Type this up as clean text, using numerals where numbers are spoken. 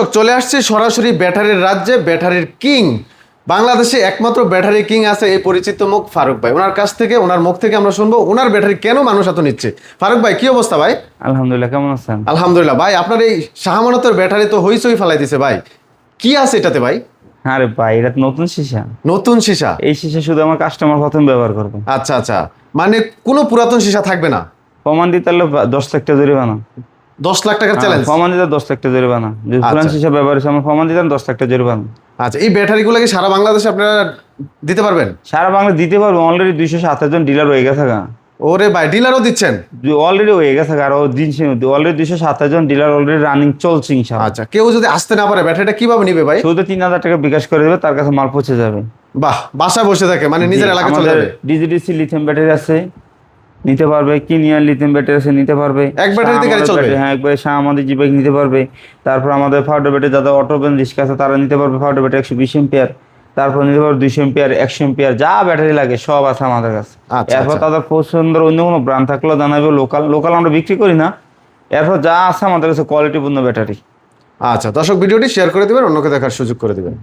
দর্শক চলে আসছে সরাসরি ব্যাটারির রাজ্যে, ব্যাটারির কিং। বাংলাদেশে একমাত্র ব্যাটারি কিং আছে এই পরিচিত মুখ ফারুক ভাই। ওনার কাছ থেকে, ওনার মুখ থেকে আমরা শুনবো ওনার ব্যাটারি কেন মানুষ এত নিচ্ছে। ফারুক ভাই কি অবস্থা ভাই? আলহামদুলিল্লাহ, কেমন আছেন? আলহামদুলিল্লাহ ভাই। আপনার এই শাহমানতের ব্যাটারি তো হইচই ফেলাই দিছে ভাই, কি আছে এটাতে ভাই? আরে ভাই, এটা তো নতুন সীসা। নতুন সীসা? এই সীসা শুধু আমার কাস্টমার প্রথম ব্যবহার করবে। আচ্ছা আচ্ছা, মানে কোনো পুরাতন সীসা থাকবে না? প্রমাণ দিতে হলে 10 লাখ টাকা জরিমানা। 10 লাখ টাকার চ্যালেঞ্জ? প্রমাণ দিতে 10 লাখ টাকা জরিমানা। যদি পুরান সীসা ব্যবহার হয়েছে আমার প্রমাণ দিতেন 10 লাখ টাকা জরিমানা। আচ্ছা, এই ব্যাটারিগুলো কি সারা বাংলাদেশে আপনারা দিতে পারবেন? সারা বাংলা দিতে পারবো। অলরেডি 227 জন ডিলার হয়ে গেছে। ওরে ভাই, ডিলারও দিচ্ছেন? অলরেডি হয়ে গেছে, আরো দিন অলরেডি 227 জন ডিলার অলরেডি রানিং চলছে ইনশাআল্লাহ। আচ্ছা, কেউ যদি আসতে না পারে ব্যাটারিটা কিভাবে নিবে ভাই? শুধু 3000 টাকা বিকাশ করে দেবে, তার কাছে মাল পৌঁছে যাবে। বাহ, বাসায় বসে থাকে, মানে নিজের এলাকায় চলে যাবে। ডিজিডিসি লিথিয়াম ব্যাটারি আছে, নিতে পারবে। কিনিয়ার লিথিয়াম ব্যাটারি আছে, নিতে পারবে। এক ব্যাটারিতে গাড়ি চলবে? হ্যাঁ, একবারে শাহ আমাদের জিবাইক নিতে পারবে। তারপর আমাদের ফাউডার ব্যাটারি যাদের অটোবেন রিস্ক আছে তারা নিতে পারবে ফাউডার ব্যাটারি 120 এম্পিয়ার। তারপর নিতে পারবে 200 এম্পিয়ার, 100 এম্পিয়ার, যা ব্যাটারি লাগে সব আছে আমাদের কাছে। আচ্ছা, এরপর আচ্ছা। তাদের পছন্দের অন্য কোনো ব্র্যান্ড থাকলেও জানাবে। লোকাল আমরা বিক্রি করি না। এরপর যা আছে আমাদের কাছে কোয়ালিটিপূর্ণ ব্যাটারি। আচ্ছা দর্শক, ভিডিওটি শেয়ার করে দিবেন, অন্যকে দেখার সুযোগ করে দিবেন।